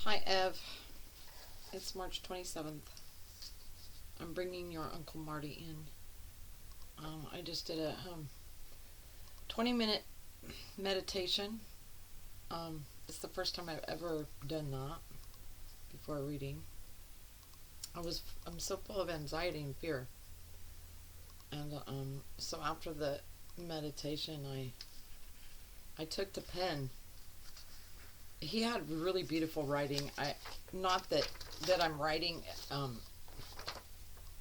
Hi, Ev. It's March 27th. I'm bringing your Uncle Marty in. I just did a 20-minute meditation. It's the first time I've ever done that before reading. I'm so full of anxiety and fear. And so after the meditation, I took the pen. He had really beautiful writing. Not that I'm writing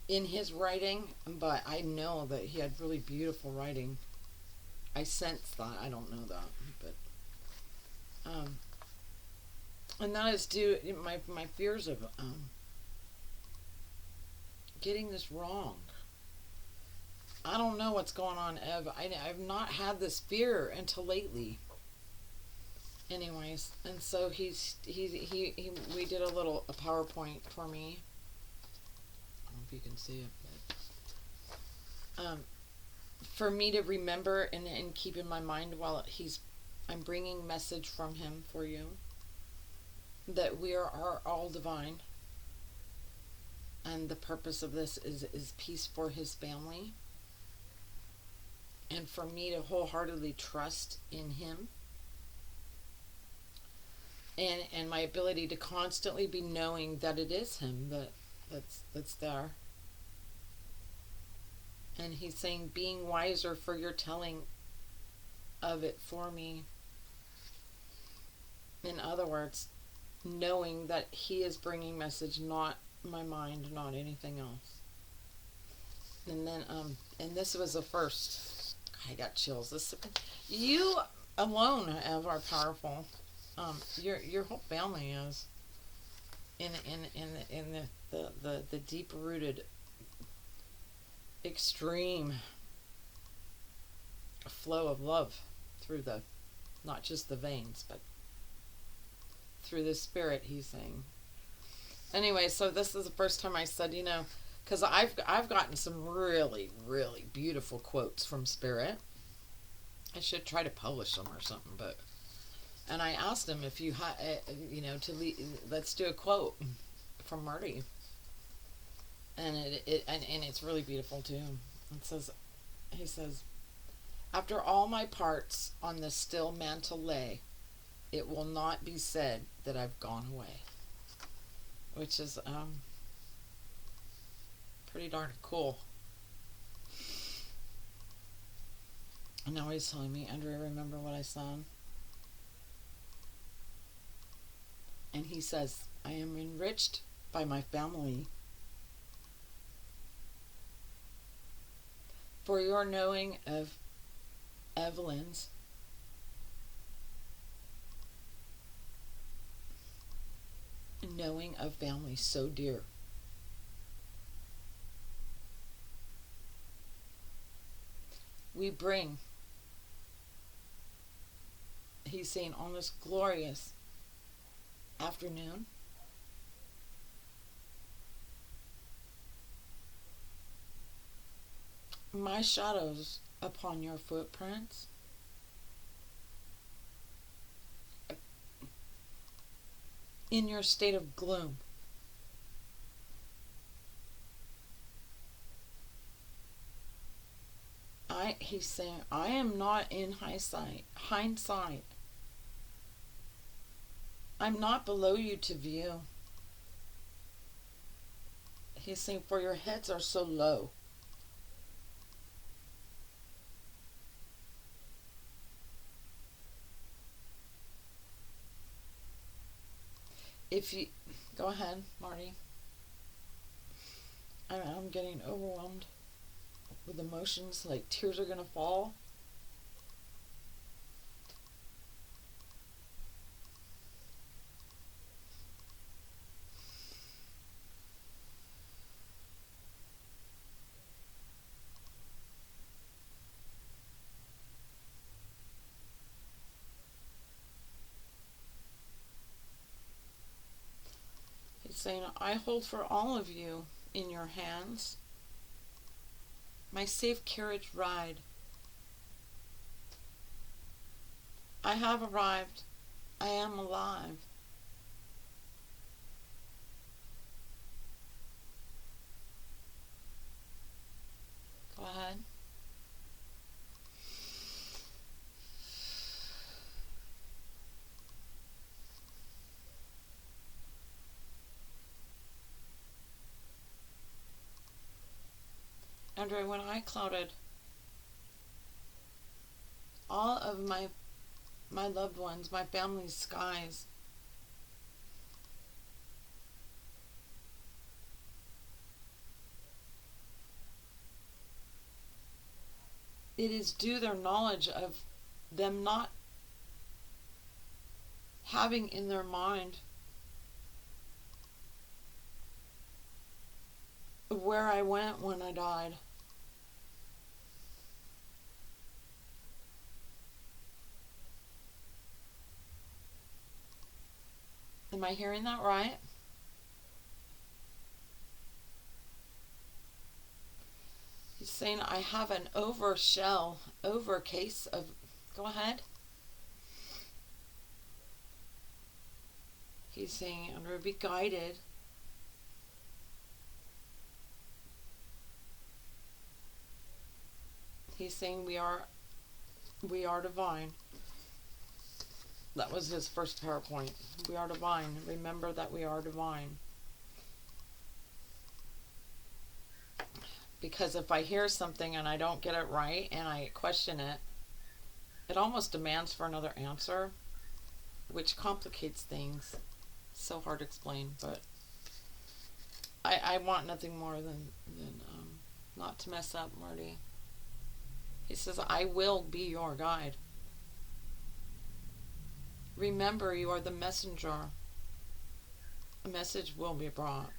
in his writing, but I know that he had really beautiful writing. I sense that. I don't know that, but and that is due my fears of getting this wrong. I don't know what's going on, Ev. I've not had this fear until lately. Anyways, and so we did a PowerPoint for me. I don't know if you can see it, but for me to remember and keep in my mind while I'm bringing message from him for you that we are all divine, and the purpose of this is peace for his family, and for me to wholeheartedly trust in him. And my ability to constantly be knowing that it is him that's there. And he's saying, being wiser for your telling of it for me. In other words, knowing that he is bringing message, not my mind, not anything else. And then, and this was the first. I got chills. You alone, Ev, are powerful. Your whole family is in the deep rooted extreme flow of love through not just the veins, but through the spirit, he's saying. Anyway, so this is the first time I said, because I've gotten some really, really beautiful quotes from spirit. I should try to publish them or something, but. And I asked him if you let's do a quote from Marty. And it's really beautiful too. He says, after all my parts on the still mantle lay, it will not be said that I've gone away. Which is pretty darn cool. And now he's telling me, Andrea, remember what I said? And he says, I am enriched by my family. For your knowing of Evelyn's knowing of family so dear. We bring, he's saying, on this glorious afternoon, my shadows upon your footprints, in your state of gloom. He's saying, I am not in hindsight. I'm not below you to view. He's saying, for your heads are so low. If you go ahead, Marty. I'm getting overwhelmed with emotions, like tears are gonna fall. He's saying, I hold for all of you in your hands my safe carriage ride. I have arrived. I am alive. Andrea, when I clouded all of my loved ones, my family's skies, it is due their knowledge of them not having in their mind where I went when I died. Am I hearing that right? He's saying I have an over case of. Go ahead. He's saying I'm going to be guided. He's saying we are divine. That was his first PowerPoint. We are divine. Remember that we are divine. Because if I hear something and I don't get it right and I question it, it almost demands for another answer, which complicates things. So hard to explain, but I want nothing more than not to mess up, Marty. He says, I will be your guide. Remember, you are the messenger. A message will be brought.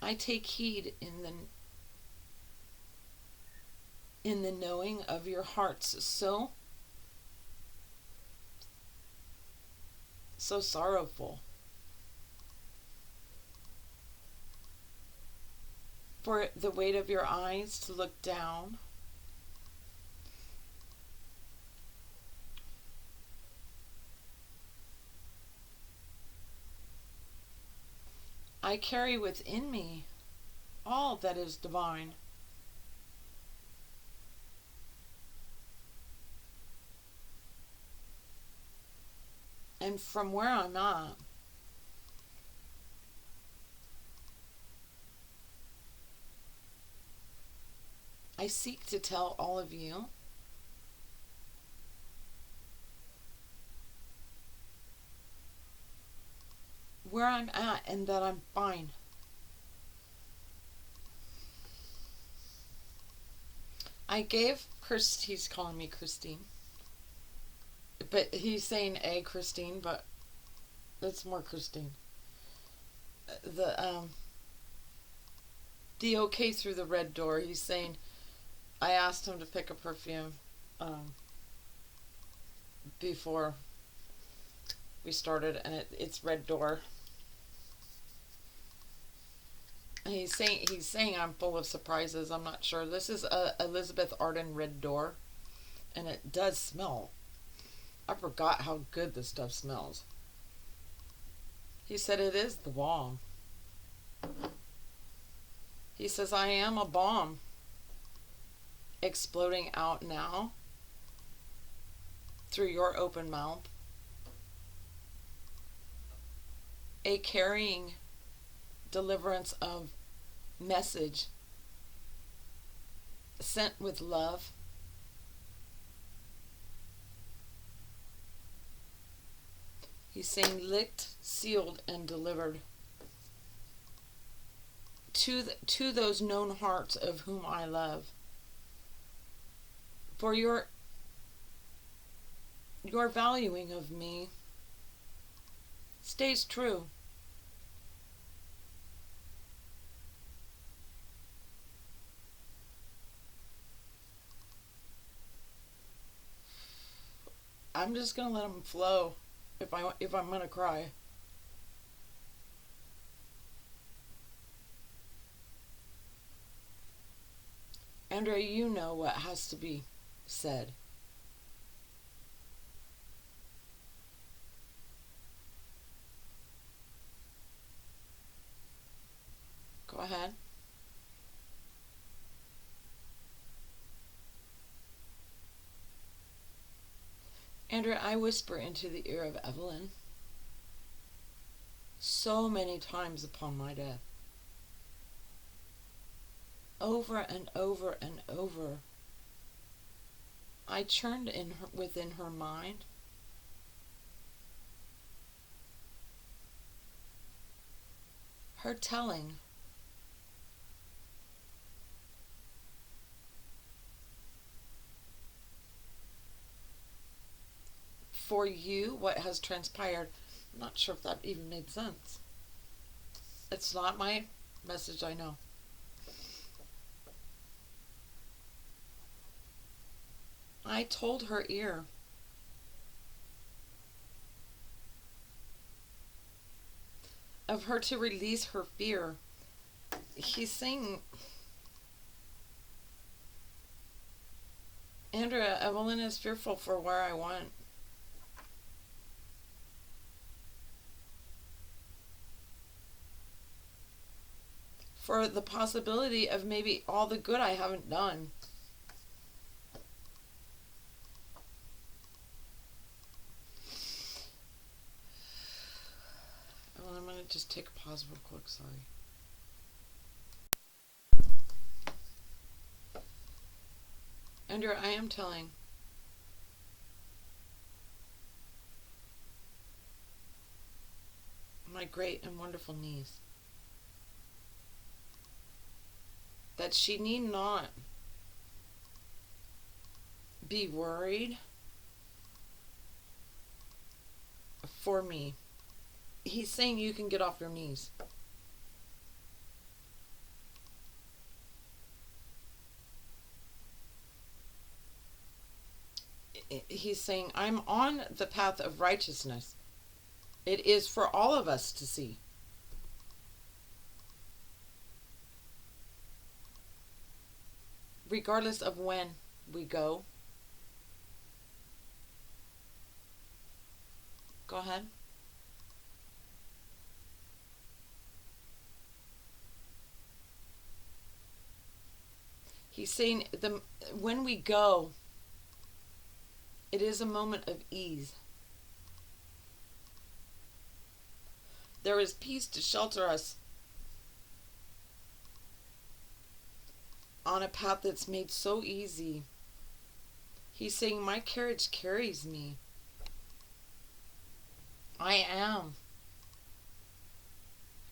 I take heed in the knowing of your hearts so sorrowful. For the weight of your eyes to look down. I carry within me all that is divine. And from where I'm at, I seek to tell all of you where I'm at and that I'm fine. I gave he's calling me Christine. But he's saying a Christine, but it's more Christine. The okay through the red door. He's saying, I asked him to pick a perfume before we started, and it's red door. And he's saying I'm full of surprises. I'm not sure. This is a Elizabeth Arden red door, and it does smell. I forgot how good this stuff smells. He said it is the bomb. He says I am a bomb exploding out now through your open mouth. A carrying deliverance of message sent with love. He's saying licked, sealed, and delivered to those known hearts of whom I love. For your valuing of me stays true. I'm just gonna let them flow if I'm gonna cry. Andrea, you know what has to be said. Go ahead. Andrea, I whisper into the ear of Evelyn. so many times upon my death. Over and over and over, I churned within her mind. Her telling for you what has transpired. I'm not sure if that even made sense. It's not my message, I know. I told her ear of her to release her fear. He's saying, Andrea, Evelyn is fearful for where I went. For the possibility of maybe all the good I haven't done. Well, I'm going to just take a pause real quick, sorry. Andrea, I am telling. My great and wonderful niece that she need not be worried for me. He's saying you can get off your knees. He's saying, I'm on the path of righteousness. It is for all of us to see. Regardless of when we go. Go ahead. He's saying when we go, it is a moment of ease. There is peace to shelter us on a path that's made so easy. He's saying, my carriage carries me. I am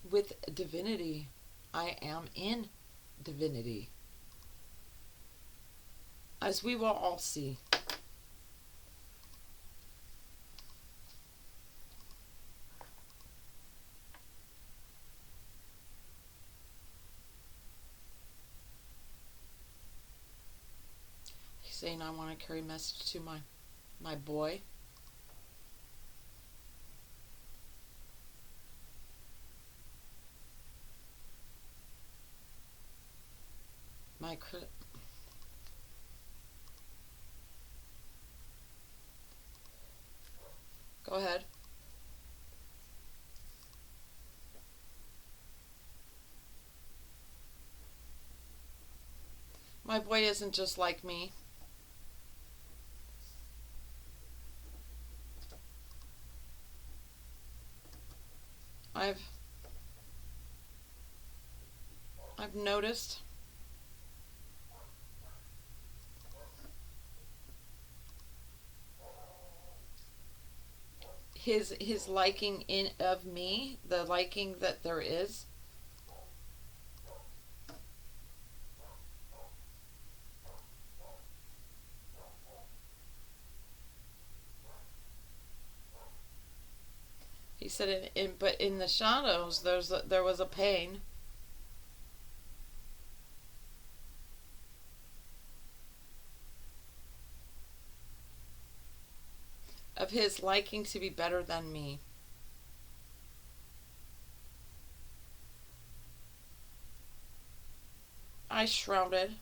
with divinity. I am in divinity. As we will all see. He's saying, I want to carry a message to my boy. Go ahead. My boy isn't just like me. I've noticed his liking of me, the liking that there is. He said, but in the shadows, there was a pain. Of his liking to be better than me. I shrouded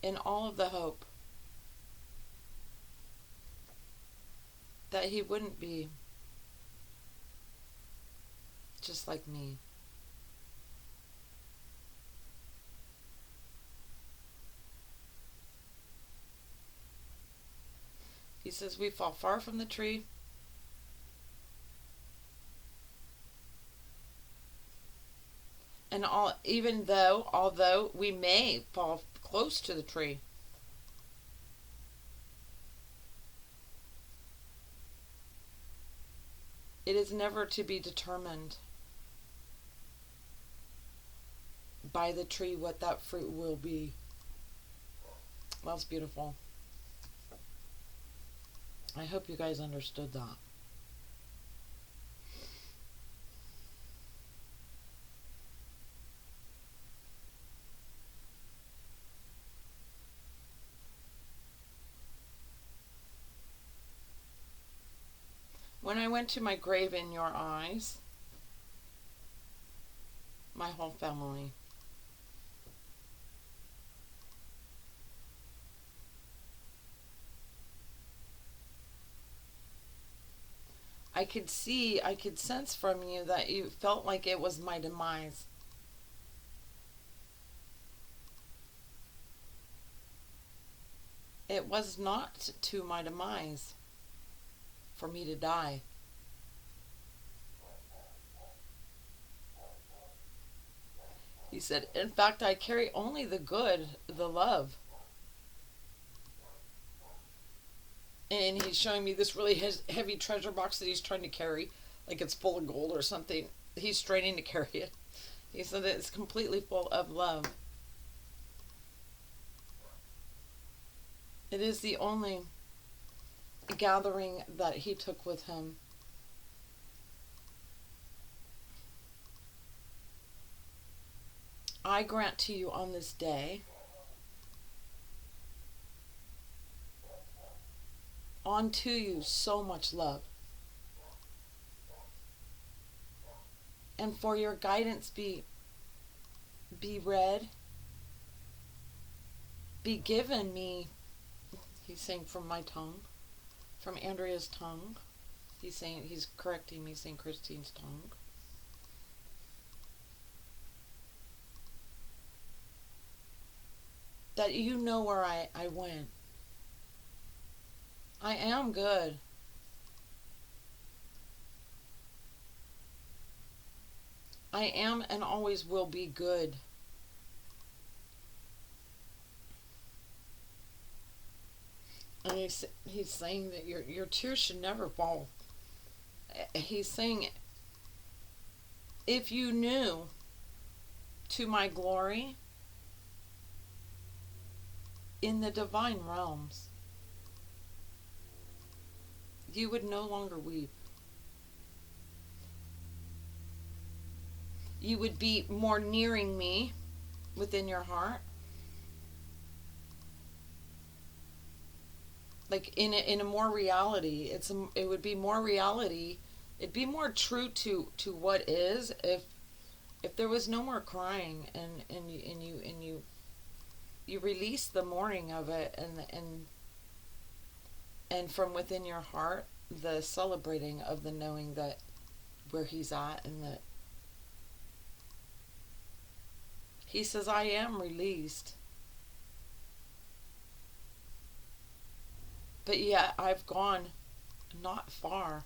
in all of the hope that he wouldn't be just like me. He says we fall far from the tree. And although we may fall close to the tree, it is never to be determined by the tree what that fruit will be. That's beautiful. I hope you guys understood that. When I went to my grave in your eyes, my whole family, I could sense from you that you felt like it was my demise. It was not to my demise for me to die. He said, in fact, I carry only the good, the love. And he's showing me this really heavy treasure box that he's trying to carry, like it's full of gold or something. He's straining to carry it. He said it's completely full of love. It is the only gathering that he took with him. I grant to you on this day, unto you so much love, and for your guidance be read, be given me. He's saying from my tongue, from Andrea's tongue. He's correcting me, saying Christine's tongue. That you know where I went. I am good. I am and always will be good. And he's saying that your tears should never fall. He's saying, if you knew to my glory in the divine realms, you would no longer weep. You would be more nearing me within your heart. Like in a more reality. It would be more reality. It'd be more true to what is if there was no more crying and you release the mourning of it and from within your heart the celebrating of the knowing that where he's at, and that he says I am released, but yet I've gone not far.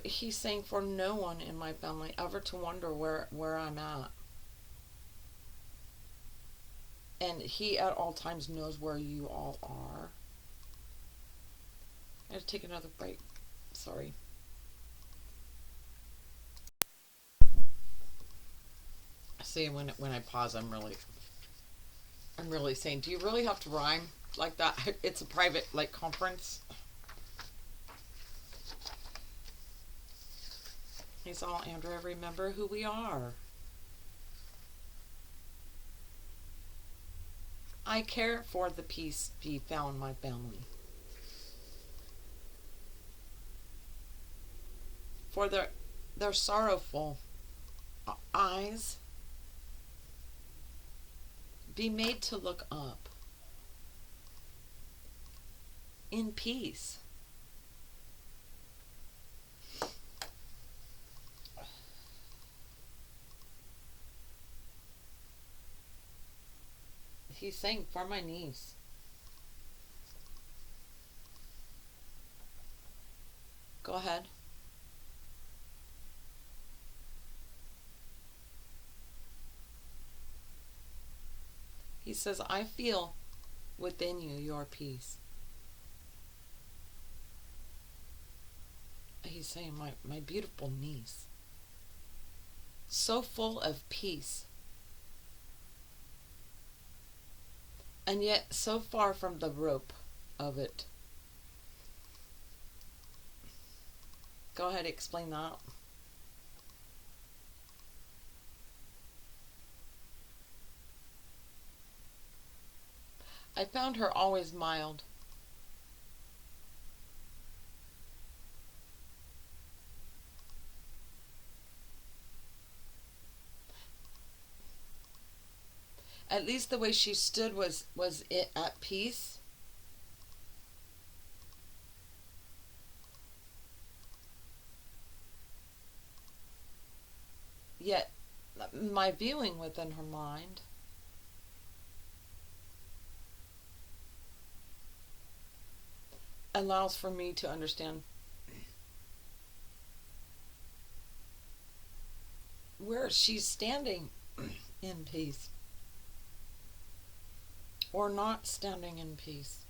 He's saying for no one in my family ever to wonder where I'm at. And he at all times knows where you all are. I have to take another break. Sorry. See, when I pause, I'm really saying, do you really have to rhyme like that? It's a private conference. He's all, Andrea, remember who we are. I care for the peace be found in my family. For their sorrowful eyes be made to look up in peace. He's saying for my niece. Go ahead. He says, I feel within you your peace. He's saying, my beautiful niece. So full of peace. And yet so far from the rope of it. Go ahead, explain that. I found her always mild. At least the way she stood was it at peace. Yet my viewing within her mind allows for me to understand where she's standing in peace or not standing in peace.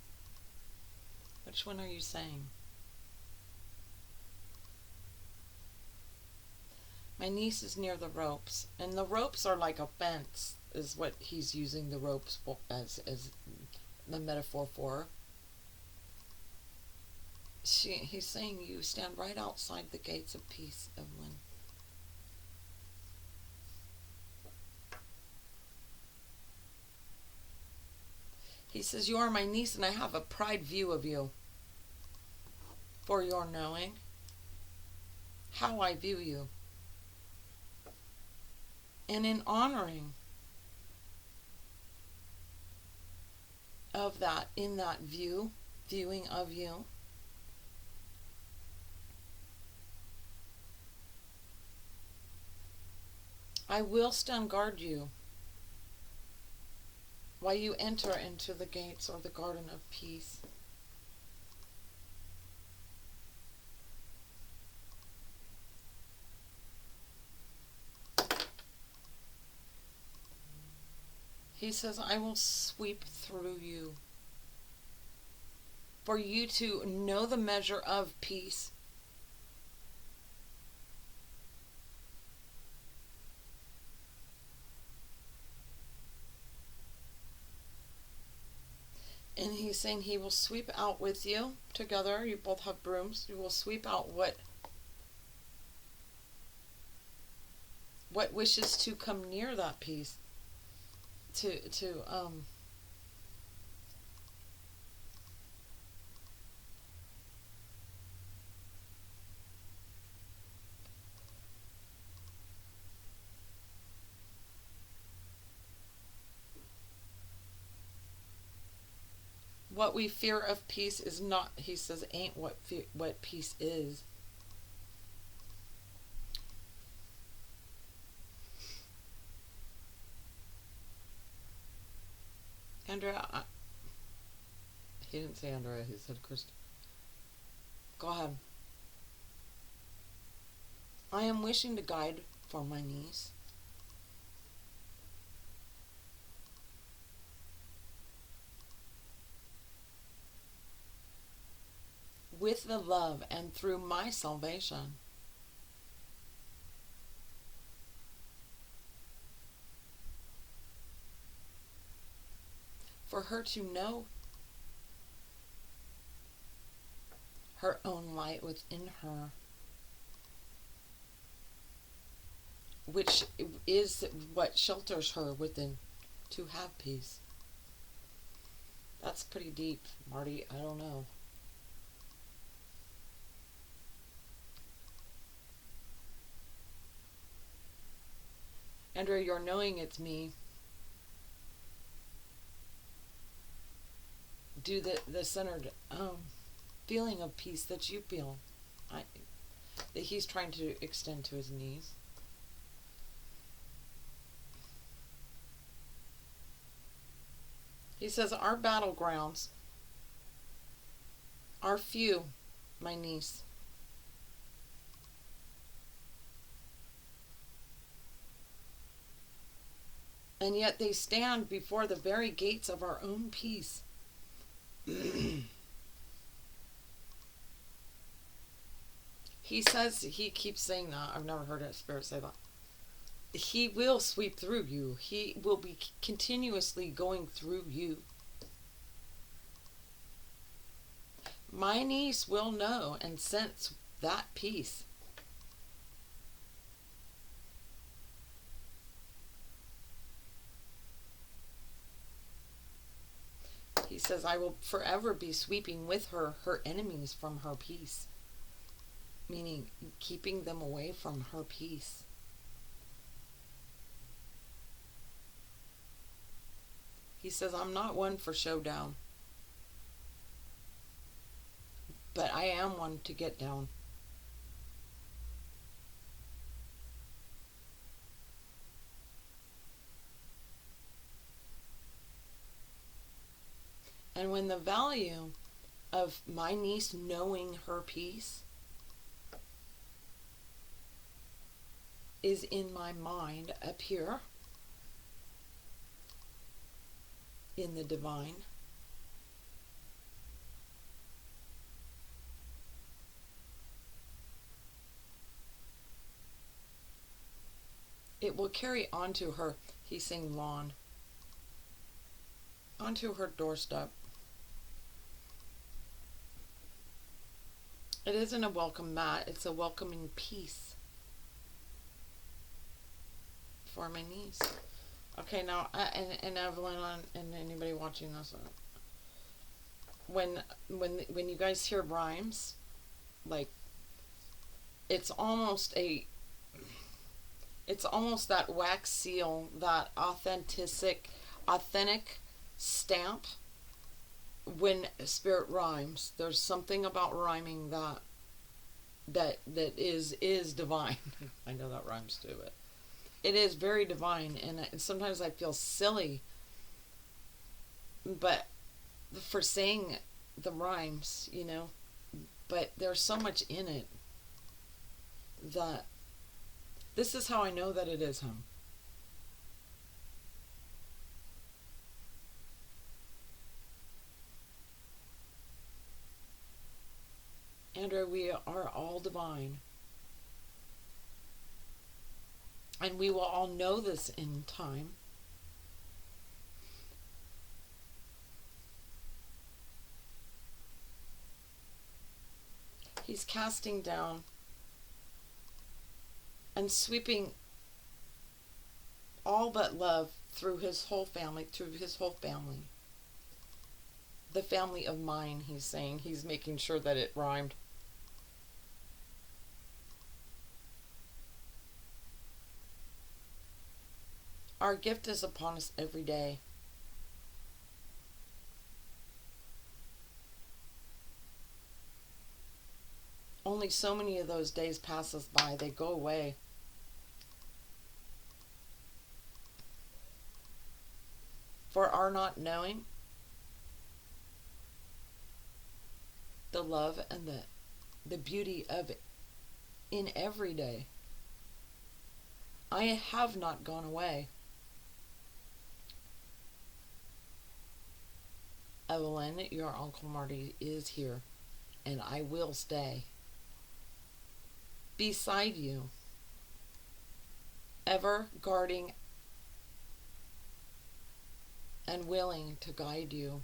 Which one are you saying? My niece is near the ropes, and the ropes are like a fence, is what he's using the ropes for, as the metaphor for. He's saying you stand right outside the gates of peace, Evelyn. He says, you are my niece, and I have a pride view of you. For your knowing how I view you. And in honoring of that, in that viewing of you, I will stand guard you while you enter into the gates or the garden of peace. He says, I will sweep through you for you to know the measure of peace. And he's saying he will sweep out with you together. You both have brooms. You will sweep out what wishes to come near that peace. What we fear of peace is not, he says, ain't what peace is. Andrea, he didn't say Andrea, he said Krista. Go ahead. I am wishing to guide for my niece. With the love and through my salvation. For her to know her own light within her, which is what shelters her within to have peace. That's pretty deep, Marty. I don't know. Andrea, you're knowing it's me. Do the centered feeling of peace that you feel, that he's trying to extend to his knees. He says, our battlegrounds are few, my niece. And yet they stand before the very gates of our own peace. He says, he keeps saying that. I've never heard a spirit say that. He will sweep through you. He will be continuously going through you. My niece will know and sense that peace. He says, I will forever be sweeping with her her enemies from her peace. Meaning, keeping them away from her peace. He says, I'm not one for showdown. But I am one to get down. And when the value of my niece knowing her peace is in my mind up here in the divine, it will carry onto her, he's saying lawn, onto her doorstep. It isn't a welcome mat, it's a welcoming peace for my niece. Okay, now, and Evelyn, and anybody watching this, when you guys hear rhymes, like, it's almost that wax seal, that authentic stamp. When spirit rhymes, there's something about rhyming that is divine. I know that rhymes too, but it is very divine, and sometimes I feel silly, but for saying the rhymes, but there's so much in it that this is how I know that it is him. Andrew, we are all divine. And we will all know this in time. He's casting down and sweeping all but love through his whole family, The family of mine, he's saying. He's making sure that it rhymed. Our gift is upon us every day. Only so many of those days pass us by. They go away. For our not knowing the love and the beauty of it in every day. I have not gone away. Evelyn, your Uncle Marty is here, and I will stay beside you, ever guarding and willing to guide you.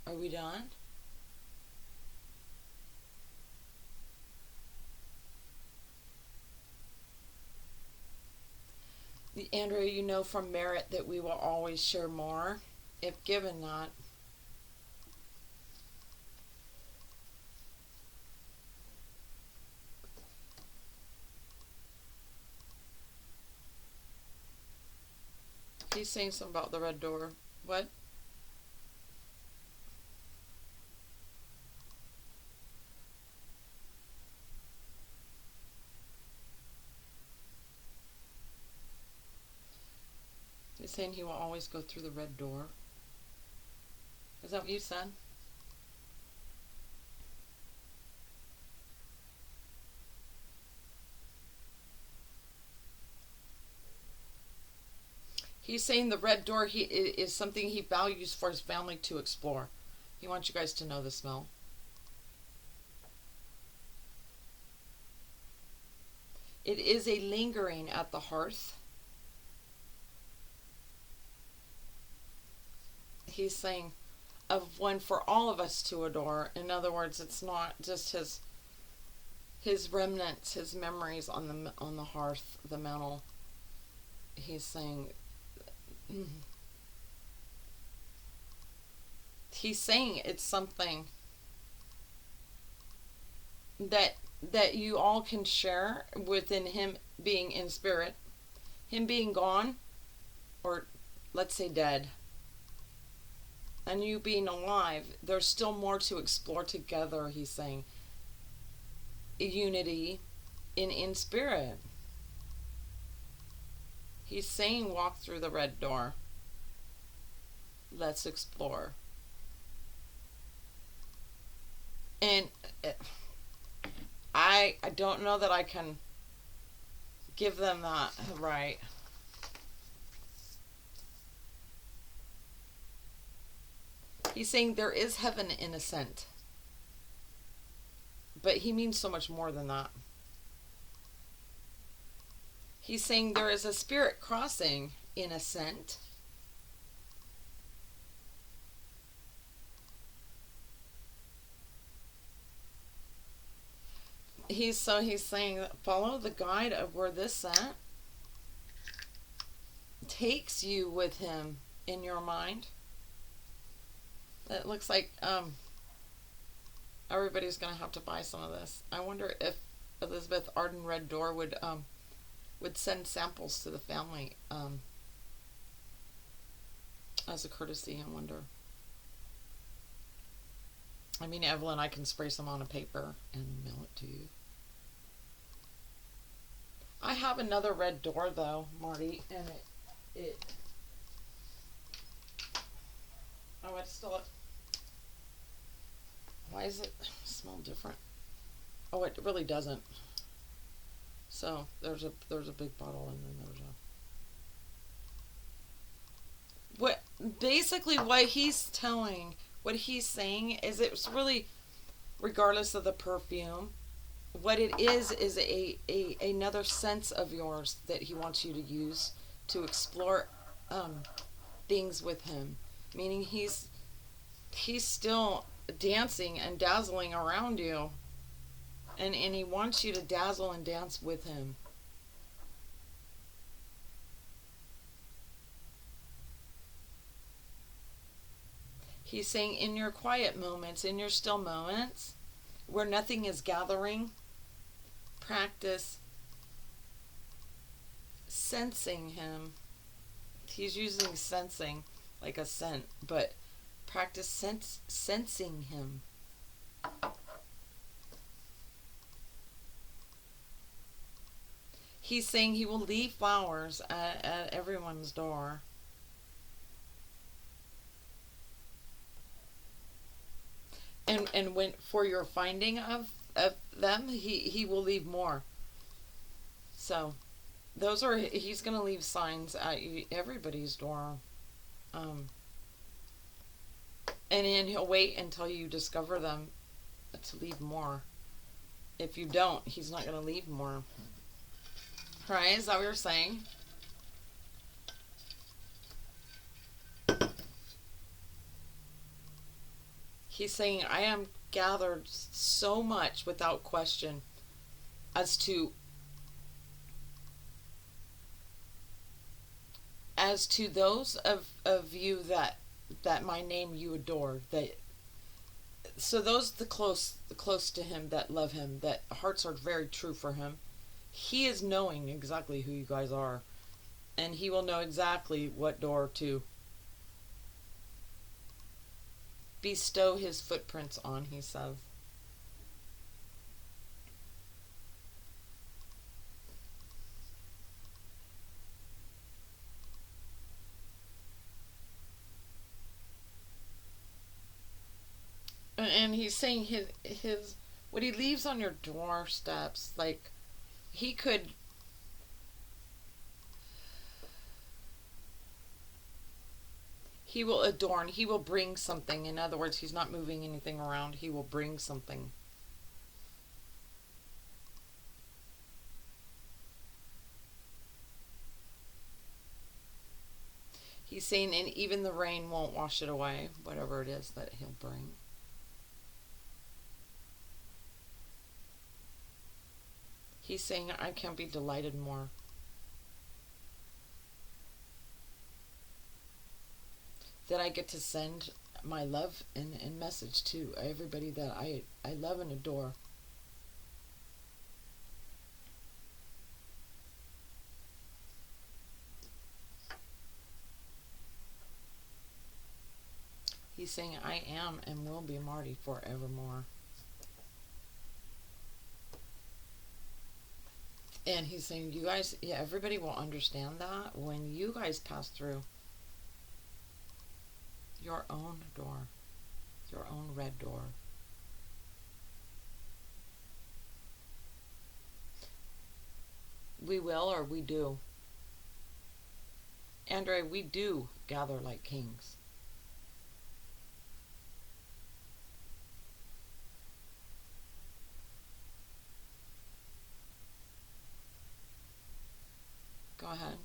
Are we done? Andrew, you know from merit that we will always share more, if given that. He's saying something about the red door. What? saying he will always go through the red door. Is that what you said? He's saying the red door is something he values for his family to explore. He wants you guys to know the smell. It is a lingering at the hearth. He's saying of one for all of us to adore. In other words, it's not just his remnants, his memories on the hearth, the mantle. He's saying it's something that you all can share within him being in spirit, him being gone, or let's say dead, and you being alive. There's still more to explore together. He's saying unity in spirit. He's saying walk through the red door. Let's explore. And I don't know that I can give them that right. He's saying there is heaven in ascent. But he means so much more than that. He's saying there is a spirit crossing in ascent. He's saying follow the guide of where this scent takes you with him in your mind. It looks like everybody's gonna have to buy some of this. I wonder if Elizabeth Arden Red Door would send samples to the family as a courtesy. I wonder. I mean, Evelyn, I can spray some on a paper and mail it to you. I have another red door though, Marty, and it oh, it's still. Why does it smell different? Oh, it really doesn't. So there's a big bottle, and then there's a. What he's saying is it's really, regardless of the perfume, what it is another sense of yours that he wants you to use to explore things with him. Meaning he's still dancing and dazzling around you, and he wants you to dazzle and dance with him. He's saying in your quiet moments, in your still moments, where nothing is gathering, practice sensing him. He's using sensing like a scent, but practice sensing him. He's saying he will leave flowers at everyone's door. And when for your finding of them, he will leave more. So he's going to leave signs at everybody's door. And then he'll wait until you discover them to leave more. If you don't, he's not going to leave more. Right? Is that what you're saying? He's saying, I am gathered so much without question as to those of you that my name you adore, so those the close to him, that love him, that hearts are very true for him, he is knowing exactly who you guys are, and he will know exactly what door to bestow his footprints on, he says. And he's saying his what he leaves on your doorsteps, like he could. He will adorn. He will bring something. In other words, he's not moving anything around. He will bring something. He's saying, and even the rain won't wash it away, whatever it is that he'll bring. He's saying, I can't be delighted more. That I get to send my love and message to everybody that I love and adore. He's saying, I am and will be Marty forevermore. And he's saying, you guys, yeah, everybody will understand that when you guys pass through your own door, your own red door. We will, or we do. Andre, we do gather like kings. Go ahead.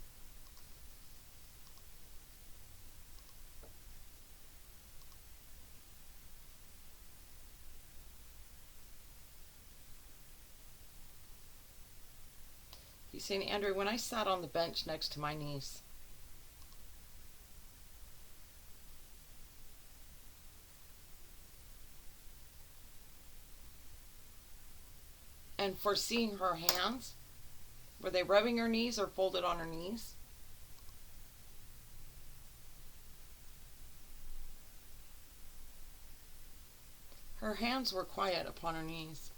He's saying, Andrew, when I sat on the bench next to my niece, and for seeing her hands, were they rubbing her knees or folded on her knees? Her hands were quiet upon her knees.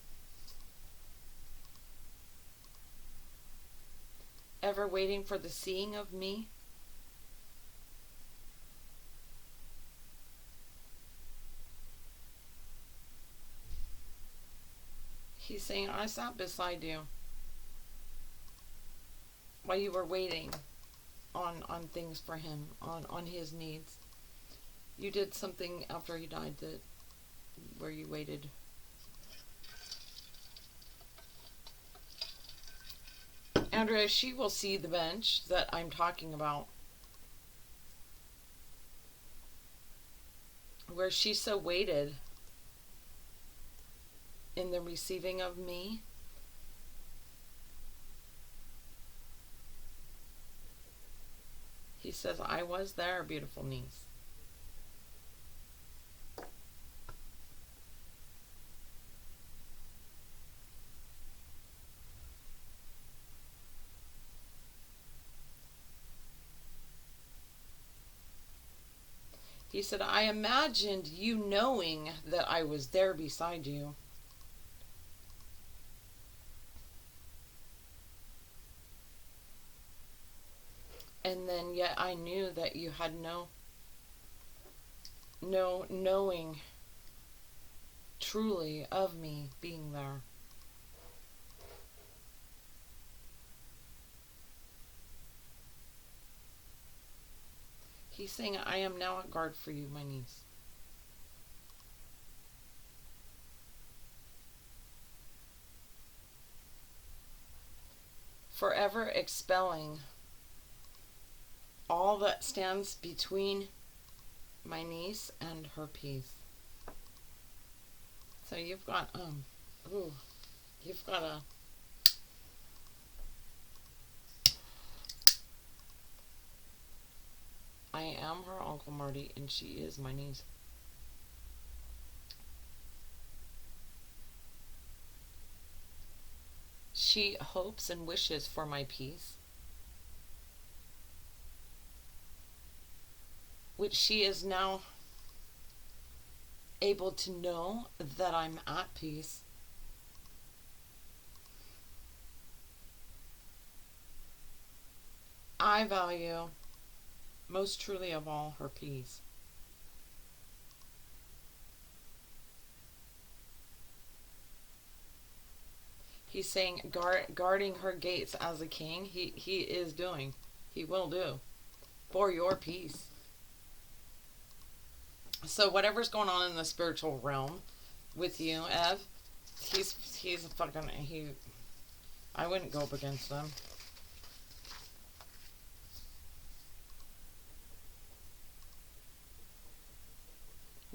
Ever waiting for the seeing of me? He's saying, I sat beside you while you were waiting on things for him, on his needs. You did something after he died that where you waited. Andrea, she will see the bench that I'm talking about, where she so waited in the receiving of me. He says, I was there, beautiful niece. He said, I imagined you knowing that I was there beside you. And then yet I knew that you had no knowing truly of me being there. He's saying, I am now at guard for you, my niece. Forever expelling all that stands between my niece and her peace. So you've got, you've got a, I am her Uncle Marty, and she is my niece. She hopes and wishes for my peace, which she is now able to know that I'm at peace. I value most truly of all her peace. He's saying guarding her gates as a king. He is doing. He will do for your peace. So whatever's going on in the spiritual realm with you, Ev, he's fucking he. I wouldn't go up against them.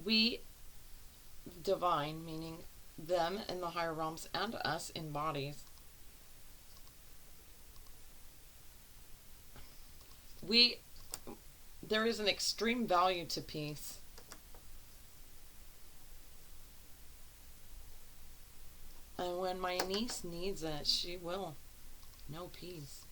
We divine, meaning them in the higher realms and us in bodies. There is an extreme value to peace. And when my niece needs it, she will know peace.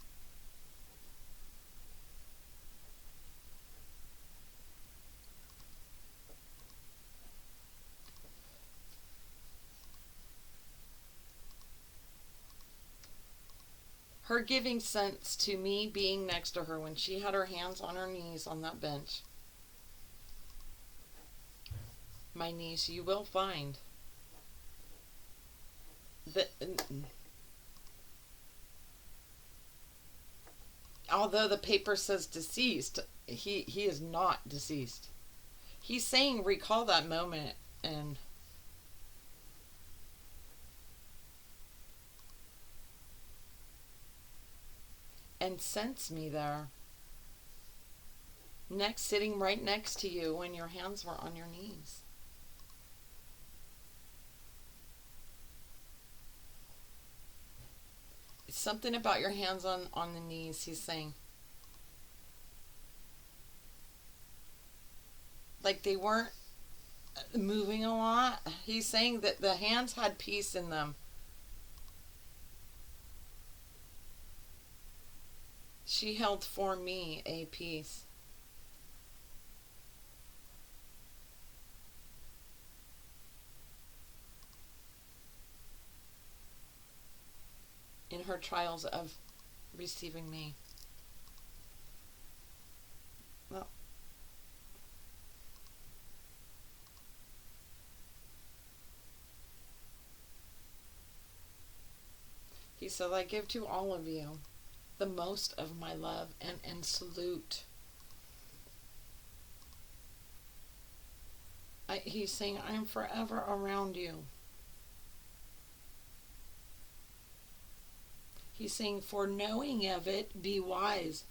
Her giving sense to me being next to her when she had her hands on her knees on that bench. My niece, you will find that although the paper says deceased, he is not deceased. He's saying recall that moment and sense me there. Sitting right next to you when your hands were on your knees. It's something about your hands on the knees, he's saying. Like they weren't moving a lot. He's saying that the hands had peace in them. She held for me a peace. In her trials of receiving me. Well, he said, I give to all of you the most of my love and salute. He's saying, I am forever around you. He's saying, for knowing of it, be wise.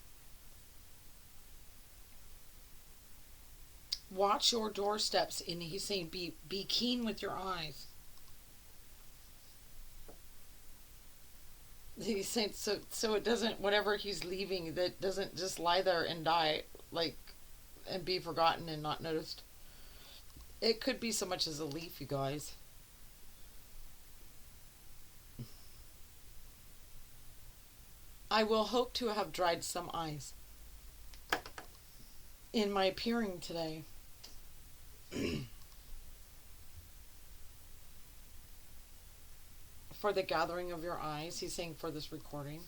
Watch your doorsteps. And he's saying, be keen with your eyes. He's saying, so it doesn't, whatever he's leaving, that doesn't just lie there and die, like, and be forgotten and not noticed. It could be so much as a leaf, you guys. I will hope to have dried some eyes in my appearing today. For the gathering of your eyes, he's saying for this recording.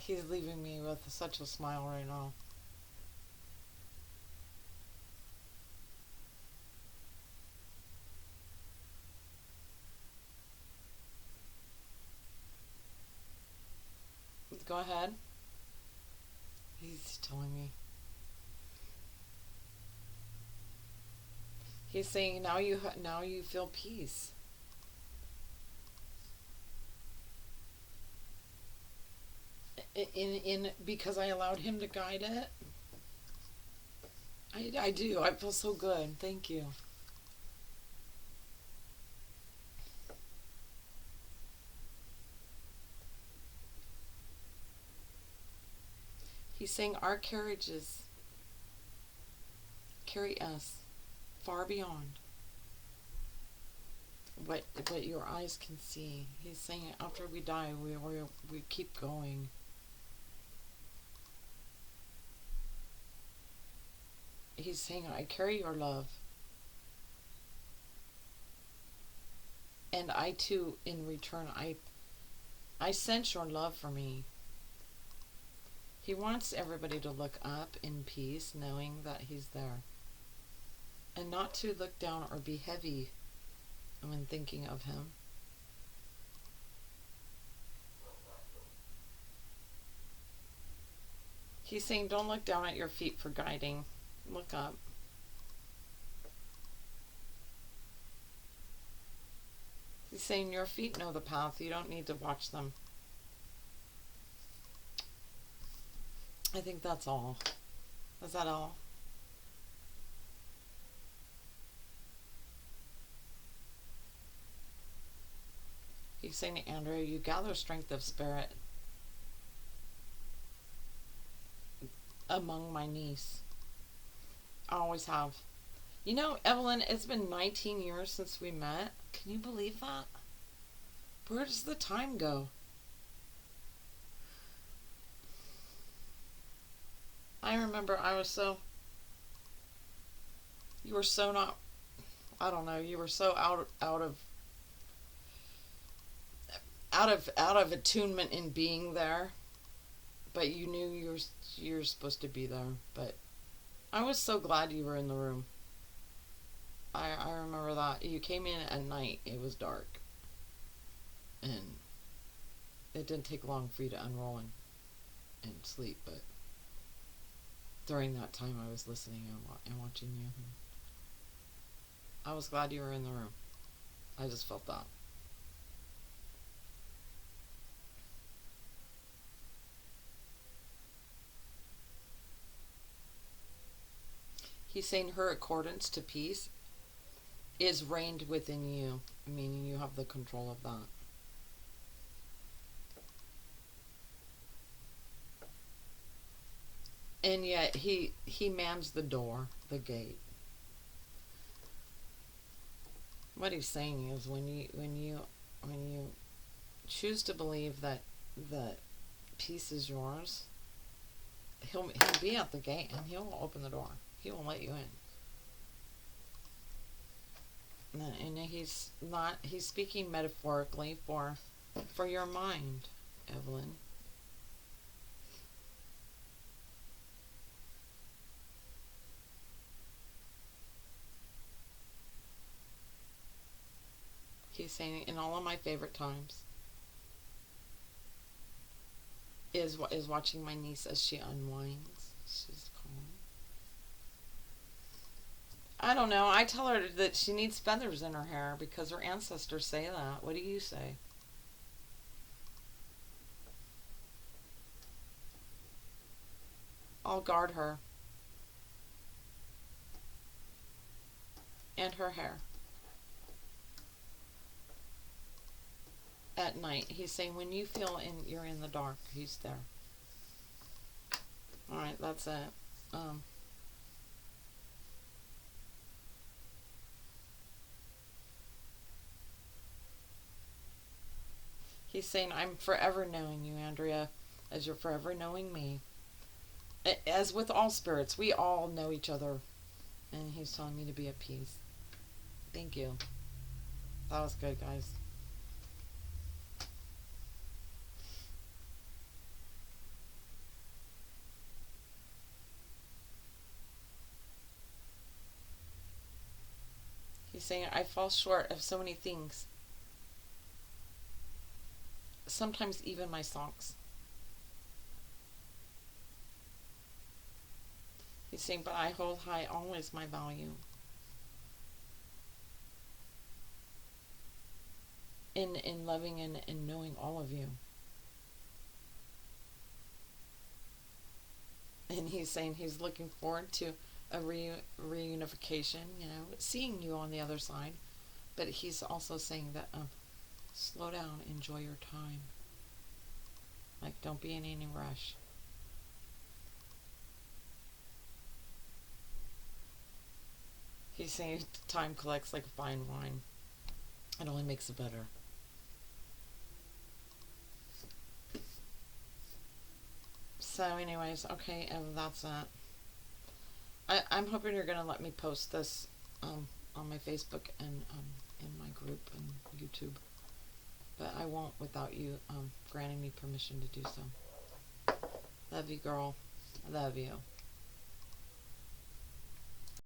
He's leaving me with such a smile right now. Go ahead. He's telling me. He's saying now you feel peace. In because I allowed him to guide it. I do. I feel so good. Thank you. He's saying our carriages carry us far beyond what your eyes can see. He's saying after we die, we keep going. He's saying I carry your love. And I too, in return, I sense your love for me. He wants everybody to look up in peace, knowing that he's there. And not to look down or be heavy when thinking of him. He's saying, don't look down at your feet for guiding. Look up. He's saying your feet know the path. You don't need to watch them. I think that's all. Is that all? He's saying to Andrea, you gather strength of spirit among my niece. I always have. You know, Evelyn, it's been 19 years since we met. Can you believe that? Where does the time go? I remember you were so not, I don't know, you were so out of attunement in being there, but you knew you were supposed to be there. But I was so glad you were in the room. I remember that you came in at night. It was dark, and it didn't take long for you to unroll and sleep. But during that time, I was listening and watching you. I was glad you were in the room. I just felt that. He's saying her accordance to peace is reigned within you, meaning you have the control of that. And yet he mans the door, the gate. What he's saying is when you choose to believe that peace is yours, he'll be at the gate and he'll open the door. He will let you in. And he's speaking metaphorically for your mind, Evelyn. He's saying in all of my favorite times is watching my niece as she unwinds. She's calm. I don't know. I tell her that she needs feathers in her hair because her ancestors say that. What do you say? I'll guard her. And her hair. At night. He's saying when you feel you're in the dark, he's there. Alright, that's it. He's saying, I'm forever knowing you, Andrea, as you're forever knowing me. As with all spirits, we all know each other. And he's telling me to be at peace. Thank you. That was good, guys. He's saying, I fall short of so many things. Sometimes even my socks. He's saying, but I hold high always my value. In loving and knowing all of you. And he's saying he's looking forward to a reunification, seeing you on the other side. But he's also saying that slow down, enjoy your time. Like, don't be in any rush. He's saying time collects like fine wine. It only makes it better. So anyways, okay, and that's it. I'm hoping you're going to let me post this on my Facebook and in my group and YouTube. But I won't without you granting me permission to do so. Love you, girl. I love you.